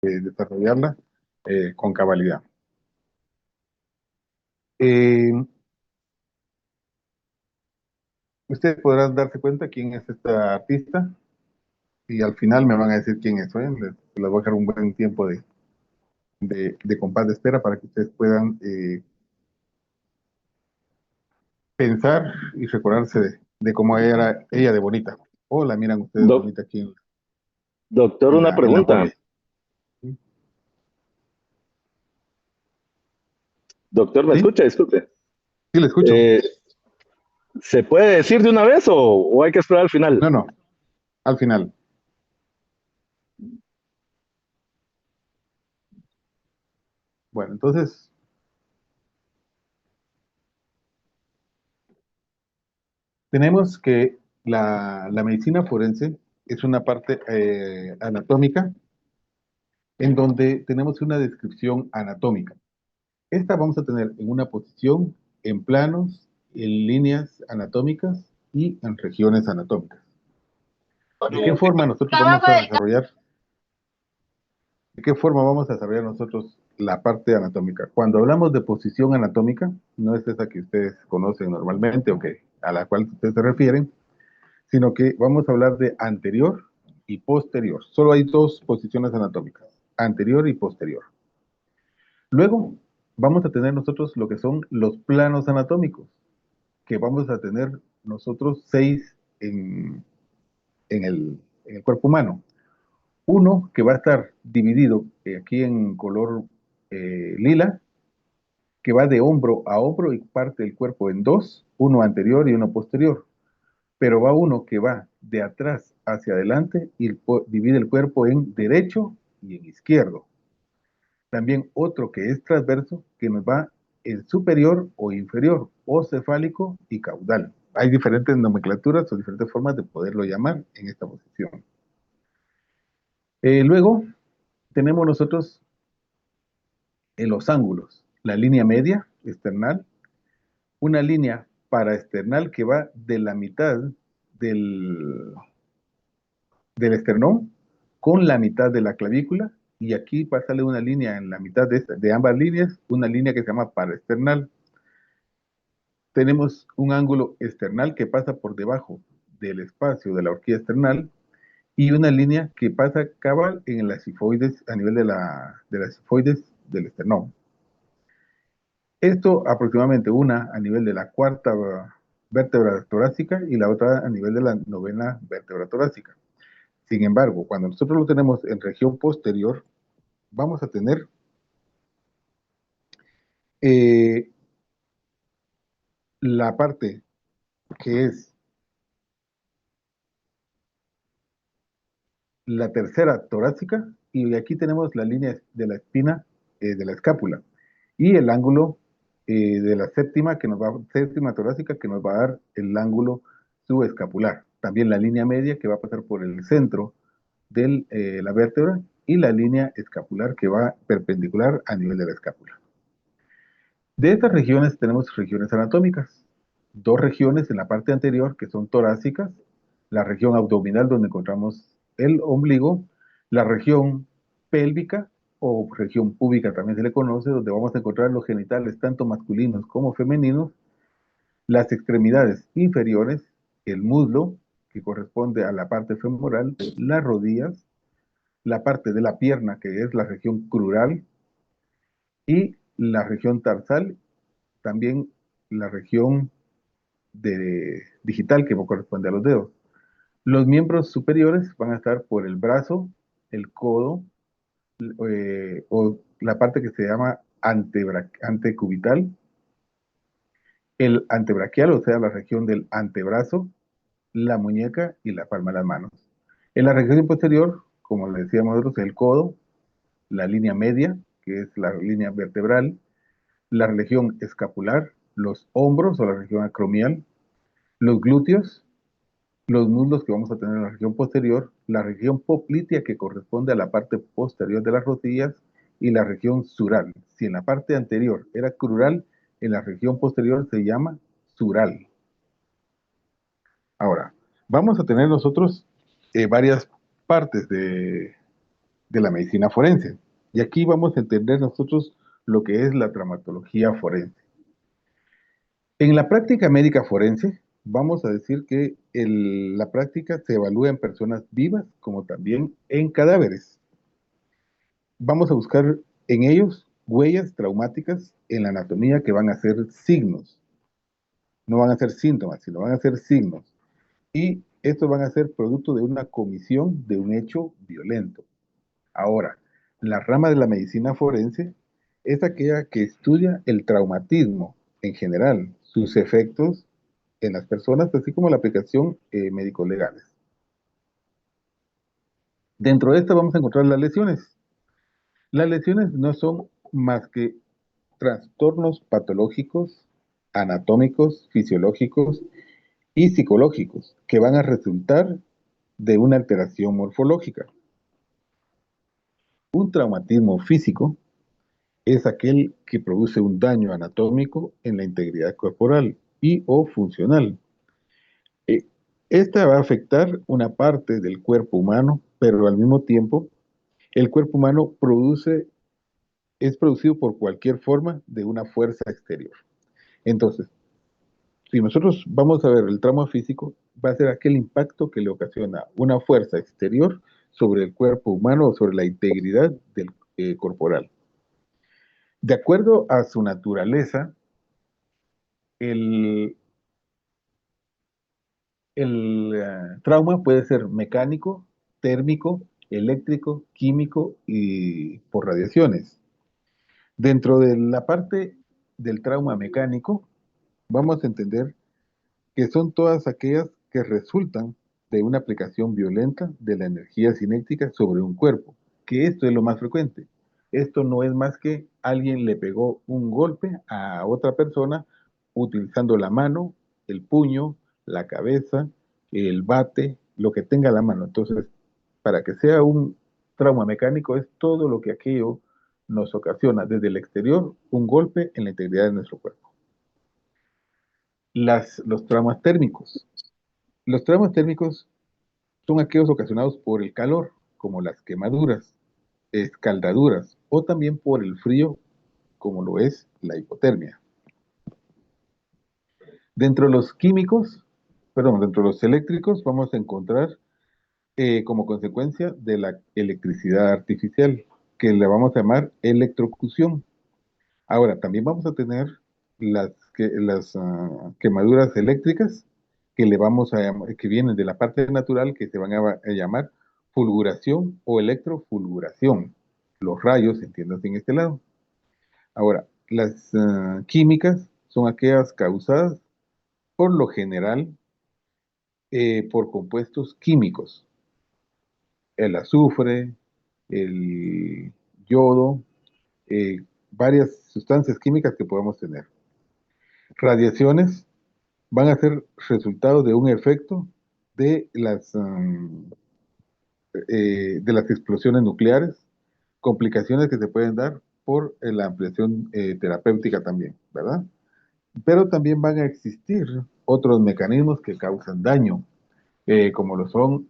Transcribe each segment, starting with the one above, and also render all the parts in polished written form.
desarrollarla con cabalidad. Eh, Ustedes podrán darse cuenta quién es esta artista y al final me van a decir quién es. ¿Oyen? Les voy a dejar un buen tiempo de compás de espera para que ustedes puedan pensar y recordarse de cómo era ella de bonita. O la miran ustedes Doc- bonita aquí doctor, una en la foto. pregunta. Doctor, ¿me ¿Sí? escucha? Disculpe. Sí, le escucho. Eh, ¿Se puede decir de una vez o hay que esperar al final? No, no, al final. Bueno, entonces tenemos que la medicina forense es una parte anatómica en donde tenemos una descripción anatómica. Esta vamos a tener en una posición, en planos, en líneas anatómicas y en regiones anatómicas. ¿De qué forma nosotros vamos a desarrollar? ¿De qué forma vamos a desarrollar nosotros la parte anatómica? Cuando hablamos de posición anatómica, no es esa que ustedes conocen normalmente o que, a la cual ustedes se refieren, sino que vamos a hablar de anterior y posterior. Solo hay dos posiciones anatómicas, anterior y posterior. Luego vamos a tener nosotros lo que son los planos anatómicos, que vamos a tener nosotros seis en el cuerpo humano. Uno que va a estar dividido aquí en color lila, que va de hombro a hombro y parte el cuerpo en dos, uno anterior y uno posterior. Pero va uno que va de atrás hacia adelante y divide el cuerpo en derecho y en izquierdo. También otro que es transverso, que nos va en superior o inferior, o cefálico y caudal. Hay diferentes nomenclaturas o diferentes formas de poderlo llamar en esta posición. Luego tenemos nosotros en los ángulos, la línea media external, una línea paraesternal que va de la mitad del, del esternón con la mitad de la clavícula y aquí va a salir una línea en la mitad de ambas líneas, una línea que se llama paraesternal. Tenemos un ángulo external que pasa por debajo del espacio de la horquilla external y una línea que pasa cabal en las sifoides, a nivel de las sifoides del esternón. Esto aproximadamente una a nivel de la cuarta vértebra torácica y la otra a nivel de la novena vértebra torácica. Sin embargo, cuando nosotros lo tenemos en región posterior, vamos a tener eh, la parte que es la tercera torácica y aquí tenemos la línea de la espina de la escápula y el ángulo de la séptima séptima torácica que nos va a dar el ángulo subescapular. También la línea media que va a pasar por el centro de la vértebra y la línea escapular que va perpendicular a nivel de la escápula. De estas regiones tenemos regiones anatómicas. Dos regiones en la parte anterior que son torácicas, la región abdominal donde encontramos el ombligo, la región pélvica o región púbica también se le conoce, donde vamos a encontrar los genitales tanto masculinos como femeninos, las extremidades inferiores, el muslo, que corresponde a la parte femoral, las rodillas, la parte de la pierna, que es la región crural, y la región tarsal, también la región digital que corresponde a los dedos. Los miembros superiores van a estar por el brazo, el codo, o la parte que se llama antecubital, el antebraquial, o sea, la región del antebrazo, la muñeca y la palma de las manos. En la región posterior, como le decíamos nosotros, el codo, la línea media, que es la línea vertebral, la región escapular, los hombros o la región acromial, los glúteos, los muslos que vamos a tener en la región posterior, la región poplitea que corresponde a la parte posterior de las rodillas y la región sural. Si en la parte anterior era crural, en la región posterior se llama sural. Ahora, vamos a tener nosotros varias partes de la medicina forense. Y aquí vamos a entender nosotros lo que es la traumatología forense. En la práctica médica forense, vamos a decir que la práctica se evalúa en personas vivas como también en cadáveres. Vamos a buscar en ellos huellas traumáticas en la anatomía que van a ser signos. No van a ser síntomas, sino van a ser signos. Y estos van a ser producto de una comisión de un hecho violento. Ahora, la rama de la medicina forense es aquella que estudia el traumatismo en general, sus efectos en las personas, así como la aplicación médicos legales. Dentro de esta vamos a encontrar las lesiones. Las lesiones no son más que trastornos patológicos, anatómicos, fisiológicos y psicológicos que van a resultar de una alteración morfológica. Un traumatismo físico es aquel que produce un daño anatómico en la integridad corporal y o funcional. Eh, Esta va a afectar una parte del cuerpo humano, pero al mismo tiempo el cuerpo humano es producido por cualquier forma de una fuerza exterior. Entonces, si nosotros vamos a ver el trauma físico, va a ser aquel impacto que le ocasiona una fuerza exterior sobre el cuerpo humano o sobre la integridad del corporal. De acuerdo a su naturaleza, el, el trauma puede ser mecánico, térmico, eléctrico, químico y por radiaciones. Dentro de la parte del trauma mecánico, vamos a entender que son todas aquellas que resultan de una aplicación violenta de la energía cinética sobre un cuerpo, que esto es lo más frecuente. Esto no es más que alguien le pegó un golpe a otra persona utilizando la mano, el puño, la cabeza, el bate, lo que tenga a la mano. Entonces, para que sea un trauma mecánico es todo lo que aquello nos ocasiona desde el exterior un golpe en la integridad de nuestro cuerpo. Los traumas térmicos. Los traumas térmicos son aquellos ocasionados por el calor, como las quemaduras, escaldaduras, o también por el frío, como lo es la hipotermia. Dentro de los químicos, perdón, dentro de los eléctricos, vamos a encontrar como consecuencia de la electricidad artificial, que le vamos a llamar electrocución. Ahora, también vamos a tener las quemaduras eléctricas que le vamos a llamar, que vienen de la parte natural, que se van a llamar fulguración o electrofulguración. Los rayos, entiéndase en este lado. Ahora, las químicas son aquellas causadas por lo general por compuestos químicos. El azufre, el yodo, eh, varias sustancias químicas que podemos tener. Radiaciones van a ser resultado de un efecto de de las explosiones nucleares, complicaciones que se pueden dar por la ampliación terapéutica también, ¿verdad? Pero también van a existir otros mecanismos que causan daño, como lo son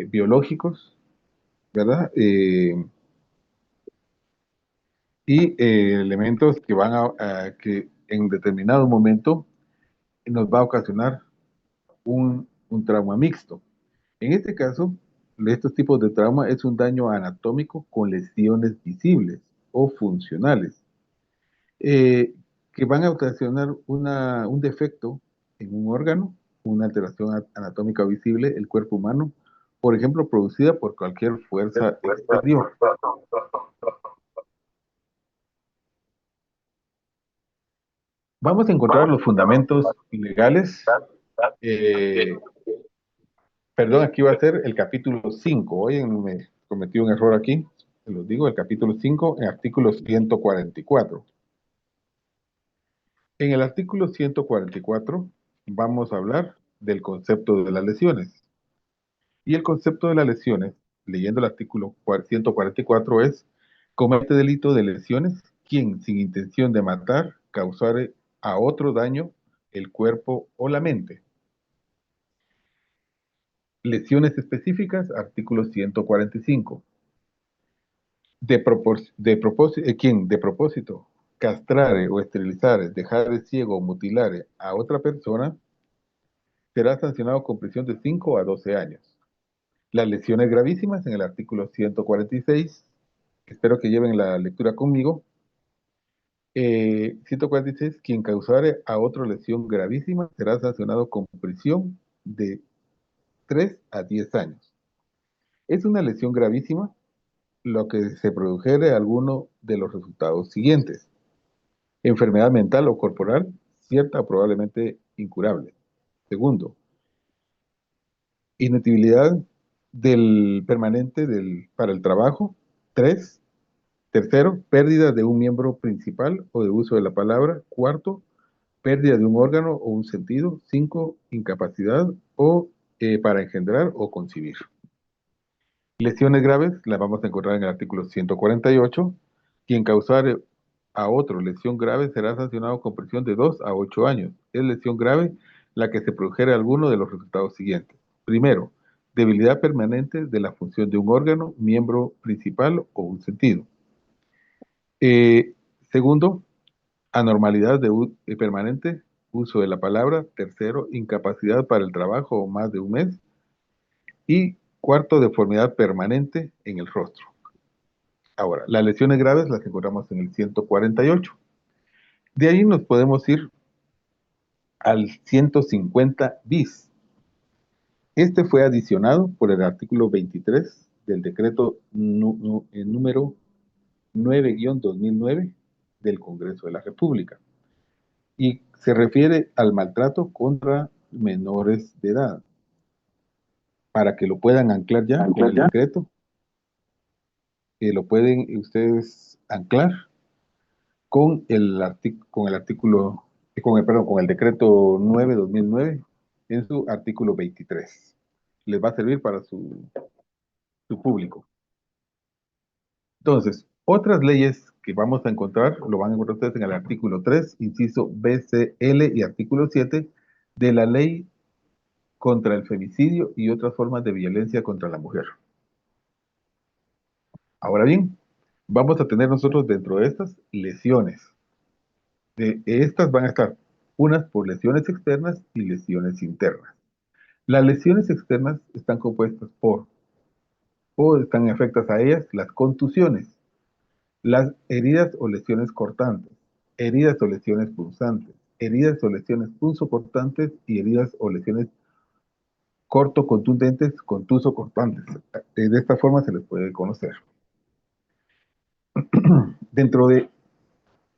biológicos, ¿verdad? Y elementos que que en determinado momento nos va a ocasionar un trauma mixto. En este caso, estos tipos de trauma es un daño anatómico con lesiones visibles o funcionales, eh, que van a ocasionar un defecto en un órgano, una alteración anatómica visible, el cuerpo humano, por ejemplo, producida por cualquier fuerza exterior. Vamos a encontrar los fundamentos legales. eh, Perdón, aquí va a ser el capítulo 5. Hoy me cometí un error aquí. Se los digo, el capítulo 5, en artículo 144. En el artículo 144 vamos a hablar del concepto de las lesiones. Y el concepto de las lesiones, leyendo el artículo 144, es comete delito de lesiones quien, sin intención de matar, causare a otro daño el cuerpo o la mente. Lesiones específicas, artículo 145. quien de propósito castrare o esterilizare, dejar ciego o mutilare a otra persona, será sancionado con prisión de 5 a 12 años. Las lesiones gravísimas en el artículo 146, espero que lleven la lectura conmigo. 146, quien causare a otro lesión gravísima será sancionado con prisión de 3 a 10 años. Es una lesión gravísima lo que se produjere alguno de los resultados siguientes: enfermedad mental o corporal, cierta o probablemente incurable. Segundo, inutilidad permanente para el trabajo. Tres. Tercero, pérdida de un miembro principal o de uso de la palabra. Cuarto, pérdida de un órgano o un sentido. Cinco, incapacidad o para engendrar o concebir. Lesiones graves las vamos a encontrar en el artículo 148. Quien causare a otro lesión grave será sancionado con prisión de 2 a 8 años. Es lesión grave la que se produjere alguno de los resultados siguientes. Primero, debilidad permanente de la función de un órgano, miembro principal o un sentido. Segundo, anormalidad permanente, uso de la palabra. Tercero, incapacidad para el trabajo o más de un mes. Y cuarto, deformidad permanente en el rostro. Ahora, las lesiones graves las encontramos en el 148. De ahí nos podemos ir al 150 bis. Este fue adicionado por el artículo 23 del decreto número 9-2009 del Congreso de la República, y se refiere al maltrato contra menores de edad. Para que lo puedan anclar ya con el decreto, lo pueden ustedes anclar con el artículo, con el decreto 9-2009 en su artículo 23. Les va a servir para su público. Entonces, otras leyes que vamos a encontrar, lo van a encontrar ustedes en el artículo 3, inciso BCL, y artículo 7 de la Ley contra el Femicidio y otras formas de violencia contra la mujer. Ahora bien, vamos a tener nosotros dentro de estas lesiones. De estas van a estar unas por lesiones externas y lesiones internas. Las lesiones externas están compuestas o están afectadas a ellas, las contusiones, las heridas o lesiones cortantes, heridas o lesiones punzantes, heridas o lesiones punzocortantes y heridas o lesiones cortocontundentes, contusocortantes. De esta forma se les puede conocer. Dentro de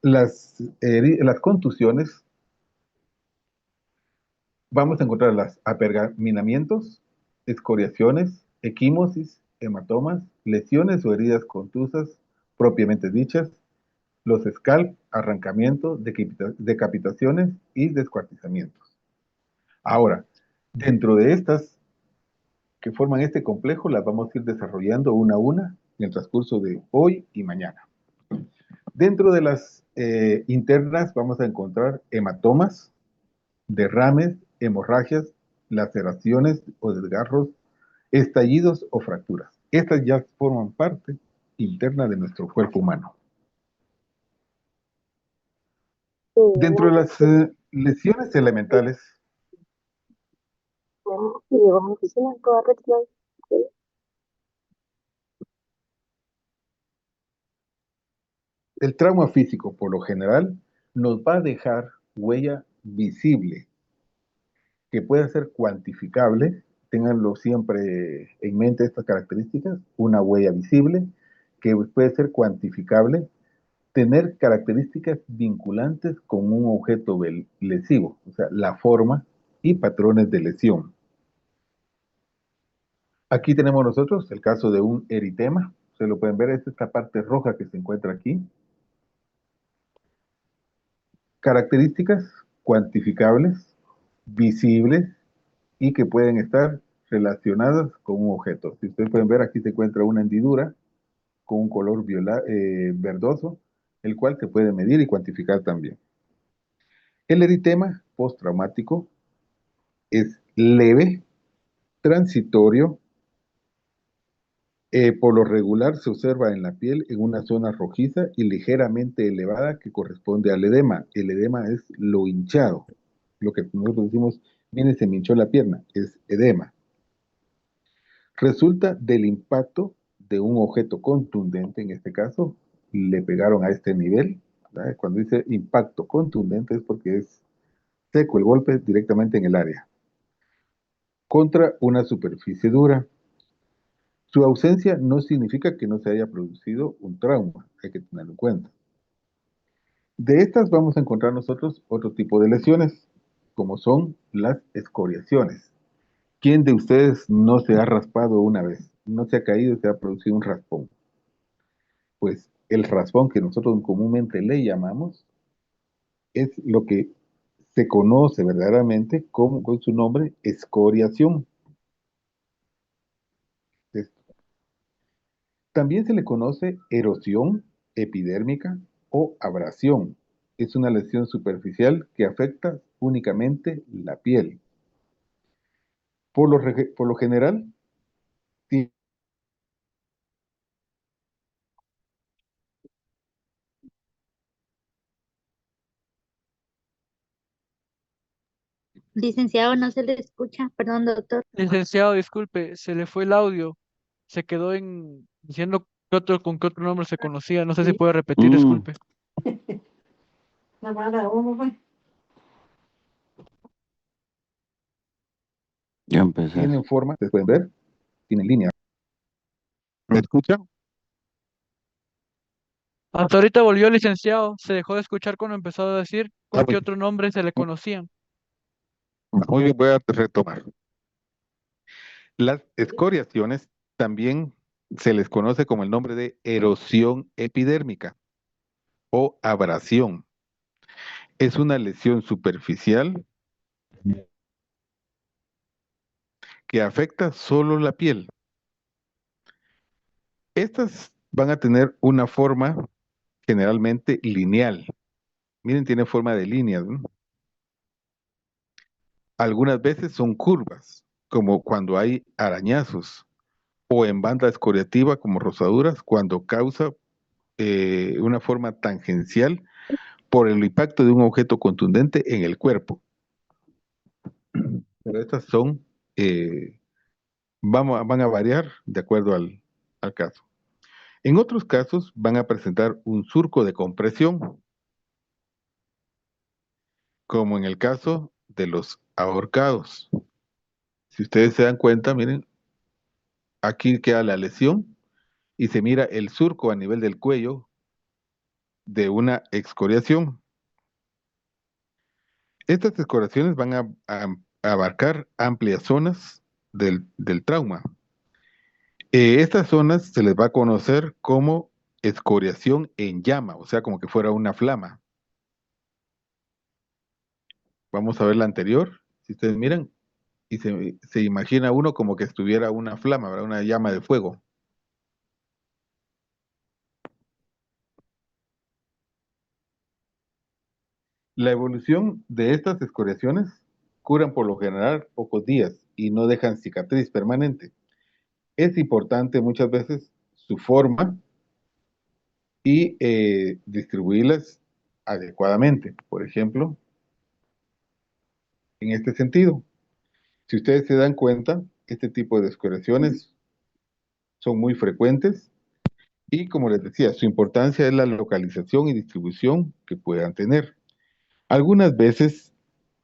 las contusiones, vamos a encontrar las apergaminamientos, escoriaciones, equimosis, hematomas, lesiones o heridas contusas propiamente dichas, los scalp, arrancamientos, decapitaciones y descuartizamientos. Ahora, dentro de estas que forman este complejo, las vamos a ir desarrollando una a una en el transcurso de hoy y mañana. Dentro de las internas vamos a encontrar hematomas, derrames, hemorragias, laceraciones o desgarros, estallidos o fracturas. Estas ya forman parte interna de nuestro cuerpo humano. Dentro de las lesiones elementales, el trauma físico, por lo general, nos va a dejar huella visible, que puede ser cuantificable. Ténganlo siempre en mente estas características: una huella visible, que puede ser cuantificable, tener características vinculantes con un objeto lesivo, o sea, la forma y patrones de lesión. Aquí tenemos nosotros el caso de un eritema. Se lo pueden ver, es esta parte roja que se encuentra aquí. Características cuantificables, visibles y que pueden estar relacionadas con un objeto. Si ustedes pueden ver, aquí se encuentra una hendidura con un color verdoso, el cual se puede medir y cuantificar también. El eritema postraumático es leve, transitorio Por lo regular se observa en la piel en una zona rojiza y ligeramente elevada que corresponde al edema. El edema es lo hinchado, lo que nosotros decimos, miren, se me hinchó la pierna, es edema. Resulta del impacto de un objeto contundente, en este caso, le pegaron a este nivel. ¿Verdad? Cuando dice impacto contundente es porque es seco el golpe directamente en el área, contra una superficie dura. Su ausencia no significa que no se haya producido un trauma, hay que tenerlo en cuenta. De estas vamos a encontrar nosotros otro tipo de lesiones, como son las escoriaciones. ¿Quién de ustedes no se ha raspado una vez? No se ha caído y se ha producido un raspón. Pues el raspón que nosotros comúnmente le llamamos es lo que se conoce verdaderamente como, con su nombre, escoriación. También se le conoce erosión epidérmica o abrasión. Es una lesión superficial que afecta únicamente la piel. Por lo general, ti- Licenciado, no se le escucha. Perdón, doctor. Licenciado, disculpe, se le fue el audio. Se quedó diciendo con qué otro nombre se conocía. No sé si puede repetir, disculpe. Ya empecé. tienen forma, ustedes pueden ver, tienen línea. ¿Me escuchan? Hasta ahorita volvió, licenciado. Se dejó de escuchar cuando empezó a decir con qué Muy otro nombre se le conocían. muy bien, voy a retomar. Las escoriaciones también se les conoce como el nombre de erosión epidérmica o abrasión. Es una lesión superficial que afecta solo la piel. Estas van a tener una forma generalmente lineal. Miren, tiene forma de líneas, ¿no? Algunas veces son curvas, como cuando hay arañazos, o en banda escoriativa, como rosaduras, cuando causa una forma tangencial por el impacto de un objeto contundente en el cuerpo. Pero estas son, van a variar de acuerdo al caso. En otros casos van a presentar un surco de compresión, como en el caso de los ahorcados. Si ustedes se dan cuenta, miren, aquí queda la lesión y se mira el surco a nivel del cuello de una excoriación. Estas excoriaciones van a abarcar amplias zonas del trauma. Estas zonas se les va a conocer como escoriación en llama, o sea, como que fuera una flama. Vamos a ver la anterior. Si ustedes miran, y se imagina uno como que estuviera una flama, ¿verdad? Una llama de fuego. La evolución de estas escoriaciones curan por lo general pocos días y no dejan cicatriz permanente. Es importante muchas veces su forma y distribuirlas adecuadamente. Por ejemplo, en este sentido, si ustedes se dan cuenta, este tipo de escoriaciones son muy frecuentes y, como les decía, su importancia es la localización y distribución que puedan tener. Algunas veces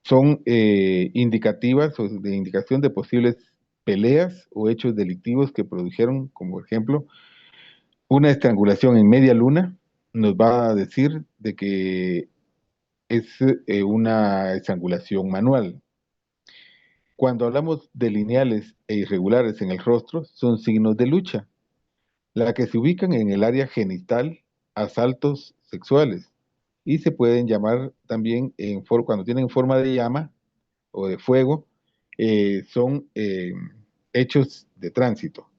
son indicativas o de indicación de posibles peleas o hechos delictivos que produjeron, como ejemplo, una estrangulación en media luna, nos va a decir de que es una estrangulación manual. Cuando hablamos de lineales e irregulares en el rostro, son signos de lucha, la que se ubican en el área genital, asaltos sexuales, y se pueden llamar también, cuando tienen forma de llama o de fuego, son hechos de tránsito.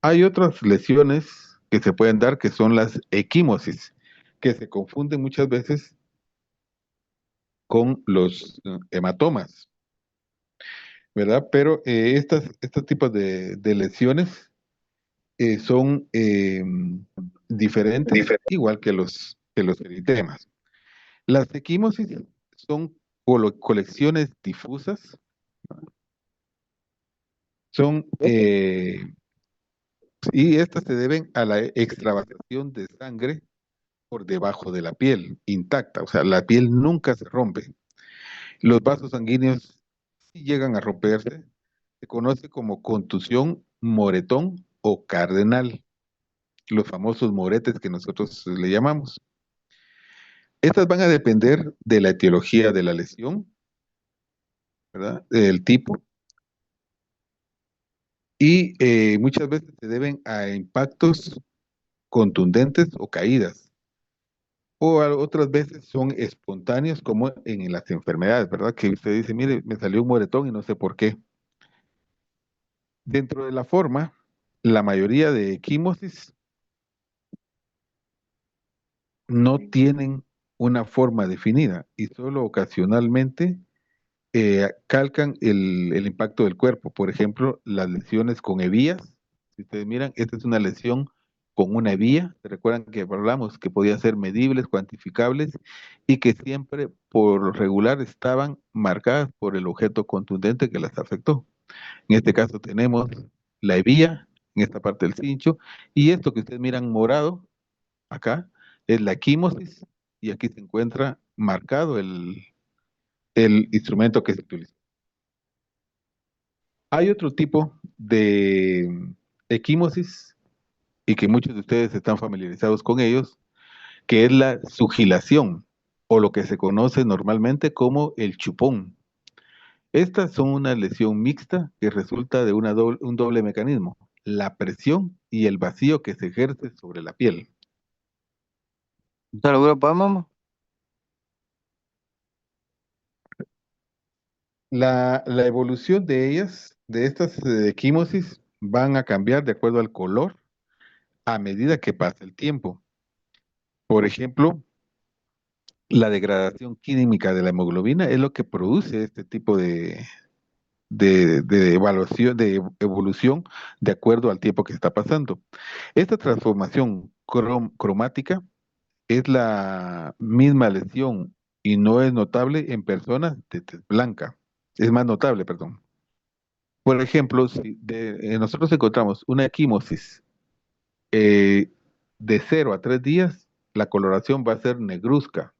Hay otras lesiones que se pueden dar que son las equimosis, que se confunden muchas veces con los hematomas, ¿verdad? Pero estos tipos de lesiones son diferentes, igual que los eritemas. Las equimosis son colecciones difusas, son, y estas se deben a la extravasación de sangre por debajo de la piel, intacta, o sea, la piel nunca se rompe. Los vasos sanguíneos sí llegan a romperse, se conoce como contusión, moretón o cardenal, los famosos moretes que nosotros le llamamos. Estas van a depender de la etiología de la lesión, ¿verdad? Del tipo, y muchas veces se deben a impactos contundentes o caídas, o otras veces son espontáneos como en las enfermedades, ¿verdad? Que usted dice, mire, me salió un moretón y no sé por qué. Dentro de la forma, la mayoría de equimosis no tienen una forma definida y solo ocasionalmente calcan el impacto del cuerpo. Por ejemplo, las lesiones con hebillas. Si ustedes miran, esta es una lesión con una hebilla. ¿Se recuerdan que hablamos que podía ser medibles, cuantificables y que siempre por lo regular estaban marcadas por el objeto contundente que las afectó? En este caso tenemos la hebilla en esta parte del cincho y esto que ustedes miran morado acá es la equimosis y aquí se encuentra marcado el instrumento que se utiliza. Hay otro tipo de equimosis y que muchos de ustedes están familiarizados con ellos, que es la sugilación o lo que se conoce normalmente como el chupón. Estas son una lesión mixta que resulta de un doble mecanismo, la presión y el vacío que se ejerce sobre la piel. ¿Está seguro para mamá? La evolución de ellas, de estas equimosis, van a cambiar de acuerdo al color a medida que pasa el tiempo. Por ejemplo, la degradación química de la hemoglobina es lo que produce este tipo de evaluación, de evolución de acuerdo al tiempo que está pasando. Esta transformación cromática es la misma lesión y no es notable en personas de tez blanca. Es más notable, perdón. Por ejemplo, si nosotros encontramos una equimosis eh, de 0 a 3 días, la coloración va a ser negruzca.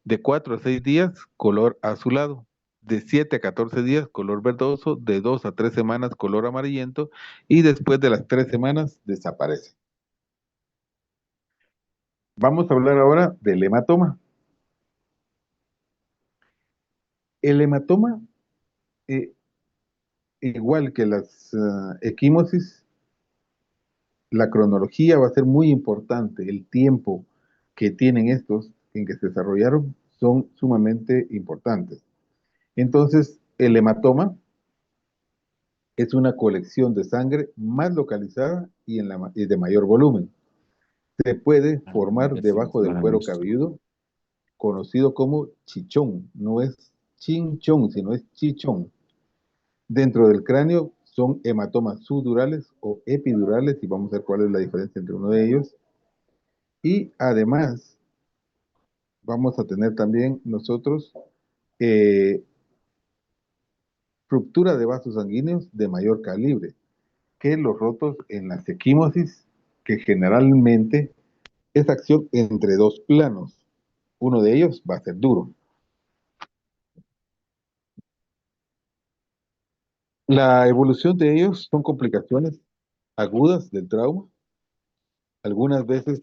De 4 a 6 días, color azulado. De 7 a 14 días, color verdoso. De 2 a 3 semanas, color amarillento. Y después de las 3 semanas, desaparece. Vamos a hablar ahora del hematoma. El hematoma, eh, igual que las equimosis, la cronología va a ser muy importante. El tiempo que tienen estos en que se desarrollaron son sumamente importantes. Entonces, el hematoma es una colección de sangre más localizada y de mayor volumen. Se puede formar debajo del cuero cabelludo, conocido como chichón. No es chinchón, sino es chichón. Dentro del cráneo son hematomas subdurales o epidurales, y vamos a ver cuál es la diferencia entre uno de ellos. Y además, vamos a tener también nosotros eh, ruptura de vasos sanguíneos de mayor calibre que los rotos en las equimosis, que generalmente es acción entre dos planos. Uno de ellos va a ser duro. La evolución de ellos son complicaciones agudas del trauma. Algunas veces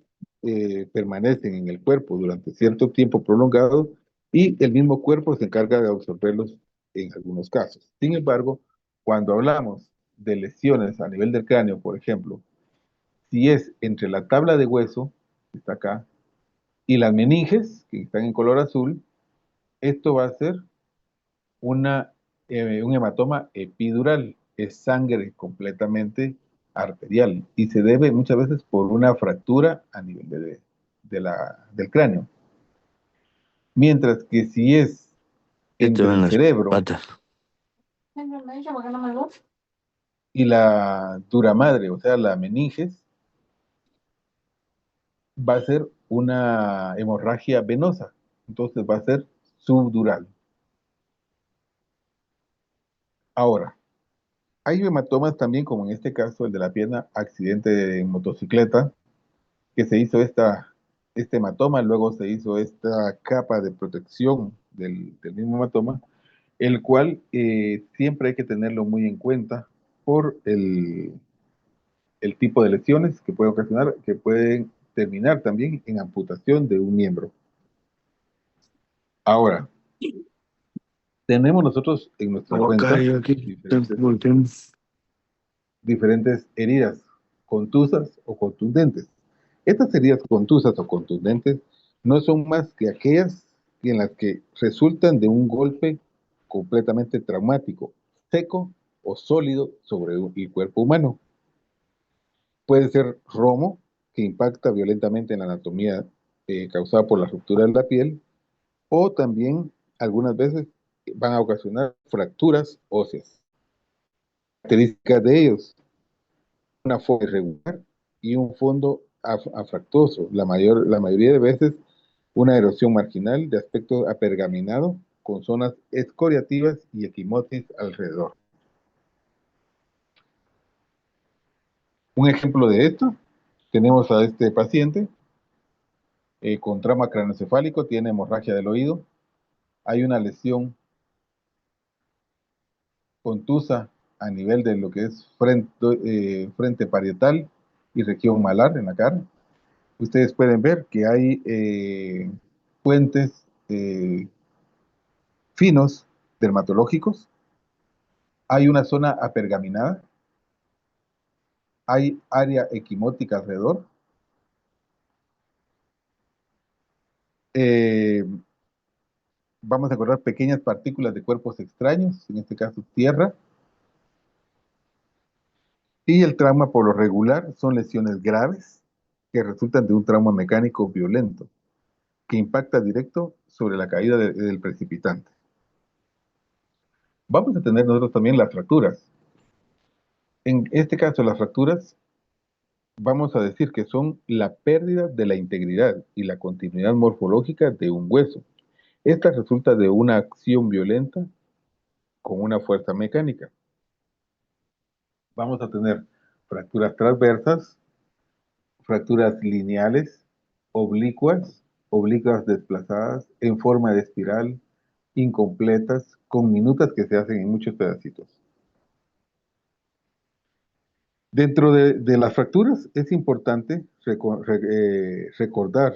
permanecen en el cuerpo durante cierto tiempo prolongado y el mismo cuerpo se encarga de absorberlos en algunos casos. Sin embargo, cuando hablamos de lesiones a nivel del cráneo, por ejemplo, si es entre la tabla de hueso, que está acá, y las meninges, que están en color azul, esto va a ser un hematoma epidural, es sangre completamente arterial y se debe muchas veces por una fractura a nivel del cráneo. Mientras que si es ¿Qué te entre ven el las cerebro patas? Y la duramadre, o sea, la meninges, va a ser una hemorragia venosa. Entonces va a ser subdural. Ahora, hay hematomas también, como en este caso el de la pierna, accidente de motocicleta, que se hizo este hematoma, luego se hizo esta capa de protección del mismo hematoma, el cual siempre hay que tenerlo muy en cuenta por el tipo de lesiones que puede ocasionar, que pueden terminar también en amputación de un miembro. Ahora, tenemos nosotros en nuestra cuenta diferentes heridas contusas o contundentes. Estas heridas contusas o contundentes no son más que aquellas en las que resultan de un golpe completamente traumático, seco o sólido sobre el cuerpo humano. Puede ser romo, que impacta violentamente en la anatomía causada por la ruptura de la piel, o también algunas veces van a ocasionar fracturas óseas. Características de ellos: una forma irregular y un fondo afractuoso. La mayoría de veces una erosión marginal de aspecto apergaminado con zonas escoriativas y equimosis alrededor. Un ejemplo de esto, tenemos a este paciente con trauma craneoencefálico, tiene hemorragia del oído, hay una lesión contusa a nivel de lo que es frente parietal y región malar en la cara. Ustedes pueden ver que hay puentes finos dermatológicos, hay una zona apergaminada, hay área equimótica alrededor, eh, vamos a encontrar pequeñas partículas de cuerpos extraños, en este caso tierra, y el trauma por lo regular son lesiones graves que resultan de un trauma mecánico violento que impacta directo sobre la caída del precipitante. Vamos a tener nosotros también las fracturas. En este caso, las fracturas, vamos a decir que son la pérdida de la integridad y la continuidad morfológica de un hueso. Esta resulta de una acción violenta con una fuerza mecánica. Vamos a tener fracturas transversas, fracturas lineales, oblicuas desplazadas, en forma de espiral, incompletas, con minutas que se hacen en muchos pedacitos. Dentro de las fracturas es importante recordar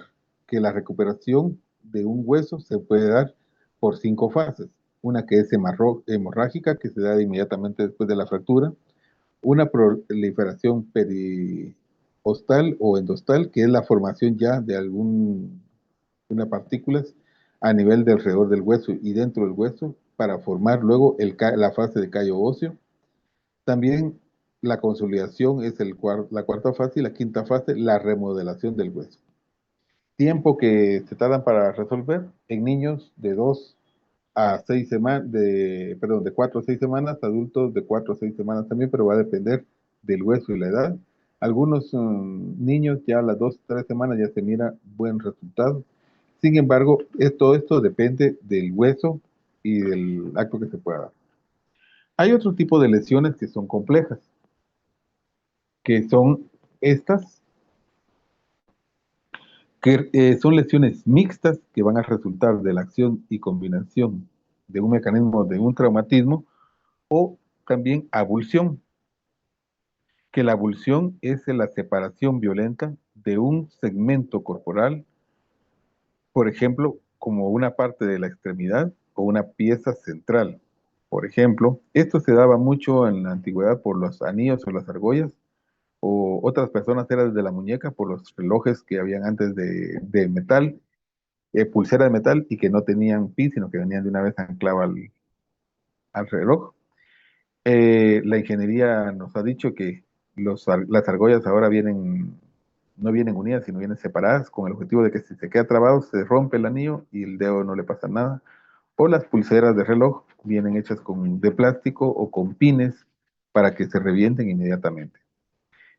que la recuperación de un hueso se puede dar por 5 fases. Una que es hemorrágica, que se da inmediatamente después de la fractura. Una proliferación periostal o endostal, que es la formación ya de una partículas a nivel de alrededor del hueso y dentro del hueso para formar luego la fase de callo óseo. También la consolidación es la cuarta fase, y la quinta fase, la remodelación del hueso. Tiempo que se tardan para resolver en niños de 2 a 6 semanas, de 4 a 6 semanas, adultos de 4 a 6 semanas también, pero va a depender del hueso y la edad. Algunos niños ya a las 2 3 semanas ya se mira buen resultado. Sin embargo, todo esto depende del hueso y del acto que se pueda dar. Hay otro tipo de lesiones que son complejas, que son estas, que son lesiones mixtas que van a resultar de la acción y combinación de un mecanismo de un traumatismo o también abulsión, que la abulsión es la separación violenta de un segmento corporal, por ejemplo, como una parte de la extremidad o una pieza central. Por ejemplo, esto se daba mucho en la antigüedad por los anillos o las argollas, o otras personas era desde la muñeca por los relojes que habían antes de metal, pulsera de metal y que no tenían pin, sino que venían de una vez anclado al reloj. La ingeniería nos ha dicho que las argollas ahora no vienen unidas, sino vienen separadas, con el objetivo de que si se queda trabado, se rompe el anillo y el dedo no le pasa nada. O las pulseras de reloj vienen hechas de plástico o con pines para que se revienten inmediatamente.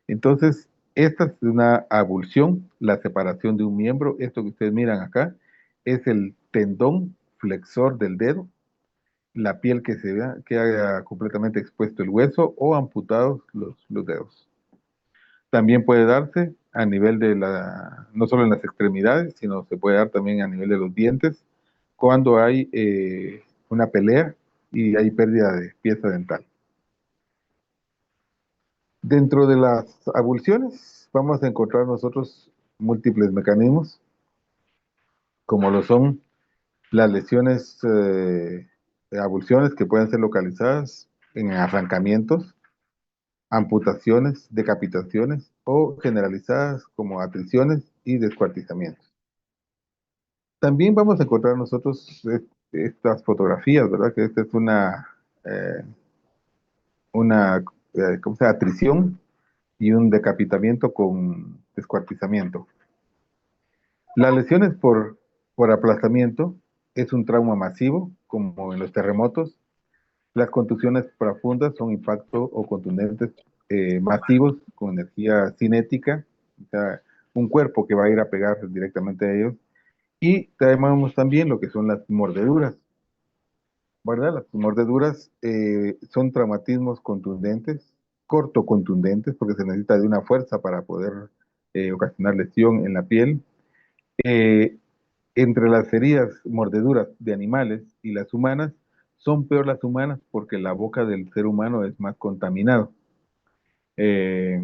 Entonces, esta es una abulsión, la separación de un miembro. Esto que ustedes miran acá es el tendón flexor del dedo, la piel que se vea, que haya completamente expuesto el hueso o amputados los dedos. También puede darse a nivel de no solo en las extremidades, sino se puede dar también a nivel de los dientes, cuando hay una pelea y hay pérdida de pieza dental. Dentro de las abulsiones vamos a encontrar nosotros múltiples mecanismos, como lo son las lesiones, abulsiones que pueden ser localizadas en arrancamientos, amputaciones, decapitaciones o generalizadas como atriciones y descuartizamientos. También vamos a encontrar nosotros estas fotografías, ¿verdad? Que esta es eh, ¿cómo se llama? Atrición y un decapitamiento con descuartizamiento. Las lesiones por aplastamiento es un trauma masivo, como en los terremotos. Las contusiones profundas son impactos o contundentes masivos con energía cinética, o sea, un cuerpo que va a ir a pegar directamente a ellos. Y tenemos también lo que son las mordeduras, ¿verdad? Las mordeduras son traumatismos contundentes, cortocontundentes, porque se necesita de una fuerza para poder ocasionar lesión en la piel. Eh, Entre las heridas, mordeduras de animales y las humanas, son peor las humanas porque la boca del ser humano es más contaminado. Eh,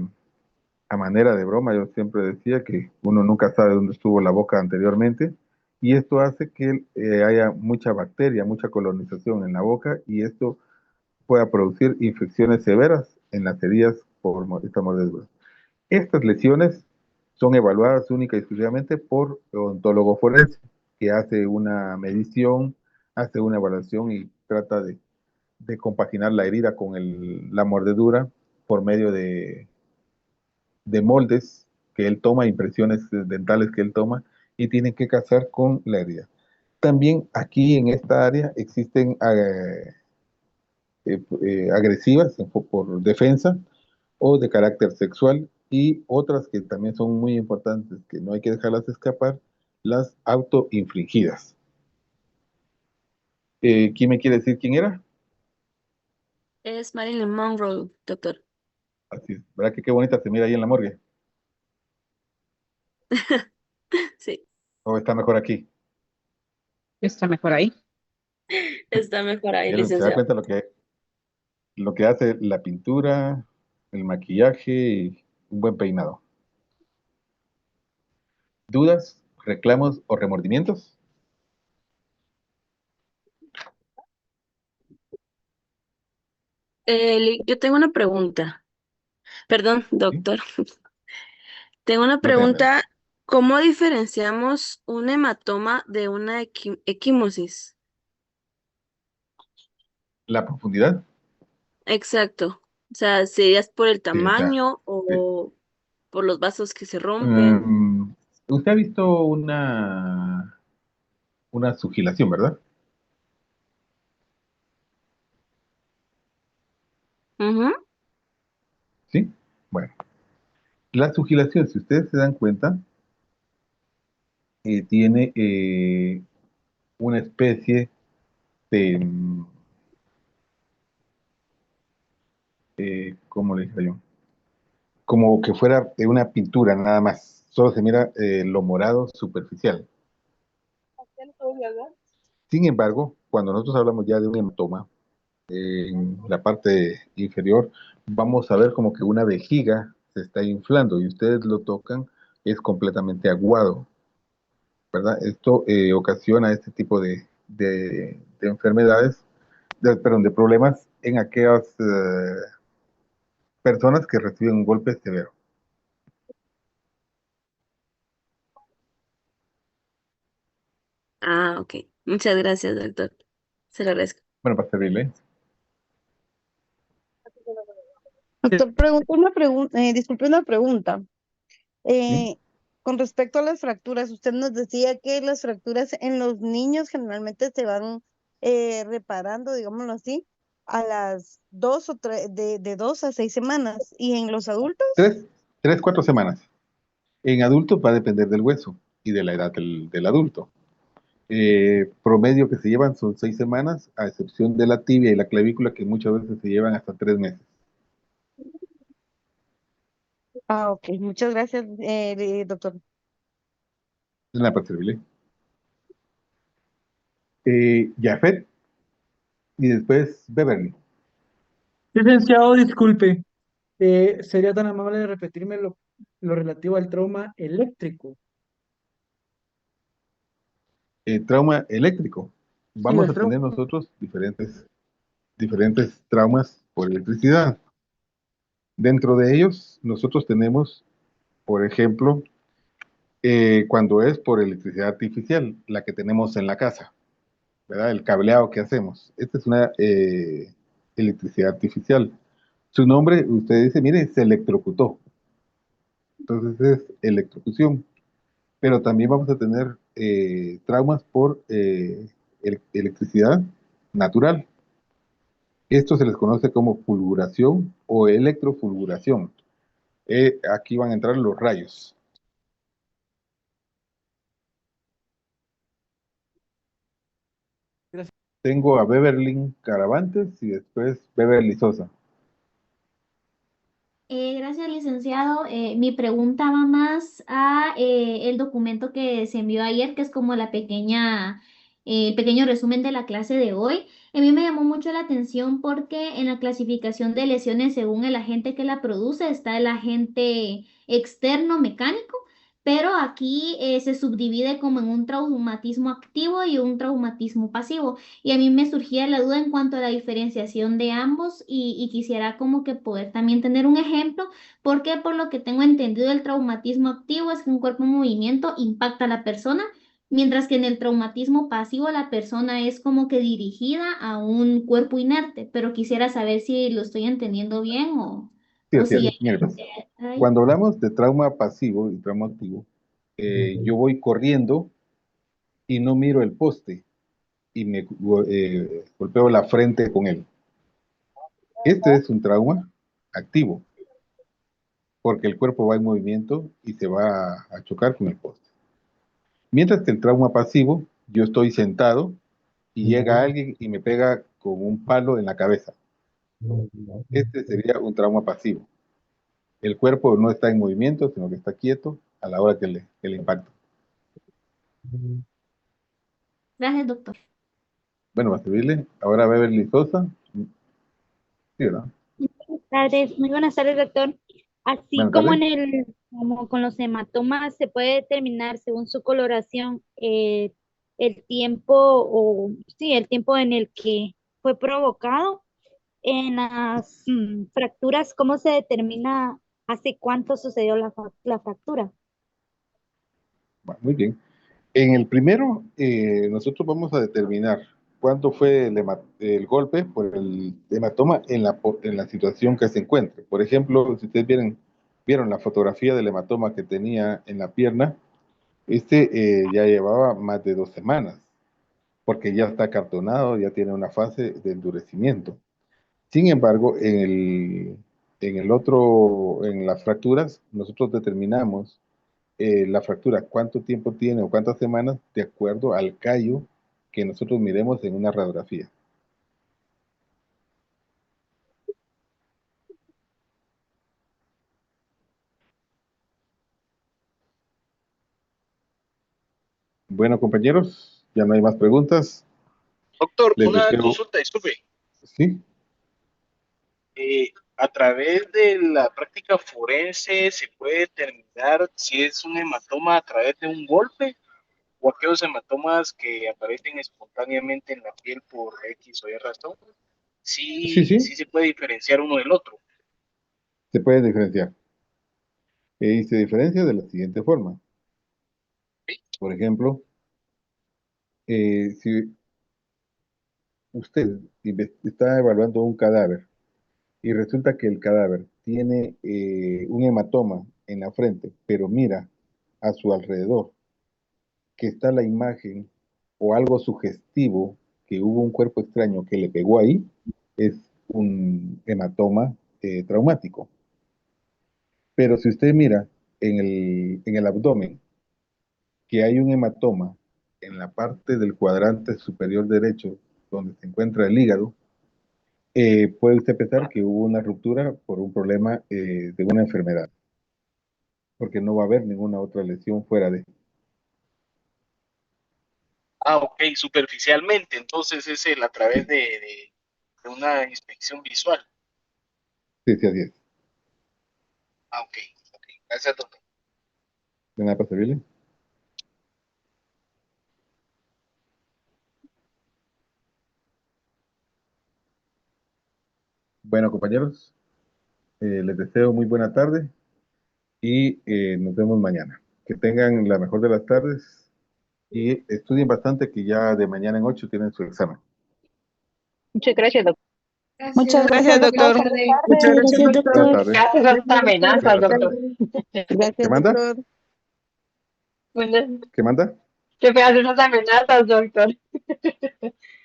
a manera de broma, yo siempre decía que uno nunca sabe dónde estuvo la boca anteriormente, y esto hace que haya mucha bacteria, mucha colonización en la boca, y esto pueda producir infecciones severas en las heridas por esta mordedura. Estas lesiones son evaluadas única y exclusivamente por odontólogo forense, que hace una medición, hace una evaluación y trata de compaginar la herida con la mordedura por medio de moldes que él toma, impresiones dentales que él toma, y tiene que casar con la herida. También aquí en esta área existen agresivas por defensa o de carácter sexual, y otras que también son muy importantes, que no hay que dejarlas escapar, las autoinfligidas. ¿Quién me quiere decir quién era? Es Marilyn Monroe, doctor. Así es. ¿Verdad que qué bonita se mira ahí en la morgue? Sí, ¿O está mejor aquí? Está mejor ahí. está mejor ahí, Se da licenciado. cuenta lo que hace la pintura, el maquillaje y un buen peinado. ¿Dudas, reclamos o remordimientos? Yo tengo una pregunta. Perdón, ¿Sí? doctor. Tengo una No tenga pena. pregunta. ¿Cómo diferenciamos un hematoma de una equimosis? La profundidad. Exacto. O sea, si es por el Sí, o sea, tamaño sí. o por los vasos que se rompen. Mm, Usted ha visto una sugilación, ¿verdad? Ujú. Sí. Bueno, la sugilación, si ustedes se dan cuenta, tiene una especie de, ¿cómo le dije yo? Como que fuera una pintura nada más. Solo se mira lo morado superficial. Sin embargo, cuando nosotros hablamos ya de un hematoma, en la parte inferior, vamos a ver como que una vejiga se está inflando y ustedes lo tocan, es completamente aguado, ¿verdad? Esto ocasiona este tipo de enfermedades, perdón, de problemas en aquellas personas que reciben un golpe severo. Ah, ok. Muchas gracias, doctor. Se lo agradezco. Bueno, para servirle. Doctor, disculpe una pregunta. ¿Sí? Eh, con respecto a las fracturas, usted nos decía que las fracturas en los niños generalmente se van reparando, digámoslo así. a las 2 o 3, de 2 a 6 semanas. ¿Y en los adultos? 4 semanas. En adultos va a depender del hueso y de la edad del adulto. Promedio que se llevan son 6 semanas, a excepción de la tibia y la clavícula, que muchas veces se llevan hasta 3 meses. Ah, ok. Muchas gracias, doctor. Es la para servirle. Jafet y después Beverly. Licenciado, disculpe, ¿sería tan amable de repetirme lo relativo al trauma eléctrico? Trauma eléctrico. Sí, Vamos el a trauma. tener nosotros diferentes traumas por electricidad. Dentro de ellos, nosotros tenemos, por ejemplo, cuando es por electricidad artificial, la que tenemos en la casa, ¿verdad? El cableado que hacemos. Esta es una electricidad artificial. Su nombre, usted dice, mire, se electrocutó. Entonces es electrocución. Pero también vamos a tener traumas por electricidad natural. Esto se les conoce como fulguración o electrofulguración. Aquí van a entrar los rayos. Gracias. Tengo a Beverly Caravantes y después Beverly Sosa. Gracias, licenciado. Mi pregunta va más a el documento que se envió ayer, que es como el pequeño resumen de la clase de hoy. A mí me llamó mucho la atención porque en la clasificación de lesiones según el agente que la produce está el agente externo mecánico, pero aquí se subdivide como en un traumatismo activo y un traumatismo pasivo. Y a mí me surgía la duda en cuanto a la diferenciación de ambos y quisiera como que poder también tener un ejemplo, porque por lo que tengo entendido el traumatismo activo es que un cuerpo en movimiento impacta a la persona, mientras que en el traumatismo pasivo la persona es como que dirigida a un cuerpo inerte, pero quisiera saber si lo estoy entendiendo bien Sí, o así si... es. Mire, pues, Ay, cuando hablamos de trauma pasivo y trauma activo, yo voy corriendo y no miro el poste y me golpeo la frente con él. Este es un trauma activo, porque el cuerpo va en movimiento y se va a chocar con el poste. Mientras que el trauma pasivo, yo estoy sentado y llega alguien y me pega con un palo en la cabeza. Este sería un trauma pasivo. El cuerpo no está en movimiento, sino que está quieto a la hora que le impacta. gracias, doctor. Bueno, va a servirle. Ahora Beverly Sosa. Sí, ¿verdad? Muy buenas tardes, doctor. Así Buenas como tardes. como con los hematomas se puede determinar según su coloración el tiempo o sí, el tiempo en el que fue provocado. En las fracturas, ¿cómo se determina hace cuánto sucedió la fractura? Bueno, muy bien. En el primero, nosotros vamos a determinar cuánto fue el golpe por el hematoma en la situación que se encuentre. Por ejemplo, si ustedes vieron la fotografía del hematoma que tenía en la pierna, ya llevaba más de 2 semanas, porque ya está cartonado, ya tiene una fase de endurecimiento. Sin embargo, en las fracturas, nosotros determinamos la fractura, cuánto tiempo tiene o cuántas semanas, de acuerdo al callo que nosotros miremos en una radiografía. Bueno, compañeros, ya no hay más preguntas. Doctor, Les una deseo, consulta, disculpe. sí, A través de la práctica forense se puede determinar si es un hematoma a través de un golpe o aquellos hematomas que aparecen espontáneamente en la piel por X o Y razón. sí, Sí, sí, sí se puede diferenciar uno del otro. se puede diferenciar. Y se diferencia de la siguiente forma. Por ejemplo, si usted está evaluando un cadáver y resulta que el cadáver tiene un hematoma en la frente, pero mira a su alrededor que está la imagen o algo sugestivo que hubo un cuerpo extraño que le pegó ahí, es un hematoma traumático. Pero si usted mira en el abdomen que hay un hematoma en la parte del cuadrante superior derecho donde se encuentra el hígado, puede usted pensar que hubo una ruptura por un problema de una enfermedad, porque no va a haber ninguna otra lesión fuera de... Ah, ok, superficialmente, entonces es a través de una inspección visual. Sí, sí, así es. Ah, ok, ok, gracias, doctor. ¿De nada para servirle? Bueno, compañeros, les deseo muy buena tarde y nos vemos mañana. Que tengan la mejor de las tardes y estudien bastante que ya de mañana en 8 tienen su examen. Muchas gracias, doctor. Muchas Gracias, gracias, doctor. doctor. Muchas gracias, Gracias, doctor. Buenas doctor. tardes. Gracias a estas amenazas, Buenas doctor. tardes. ¿Qué Gracias, manda? doctor. Bueno, ¿Qué manda? qué feas esas amenazas, doctor.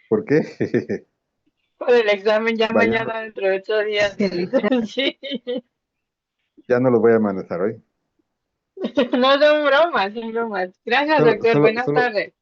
¿Por qué? Por el examen ya Vaya, mañana dentro de 8 días. Sí. ya no los voy a amenazar hoy. No son bromas, son bromas. Gracias, doctor. Buenas Solo tardes.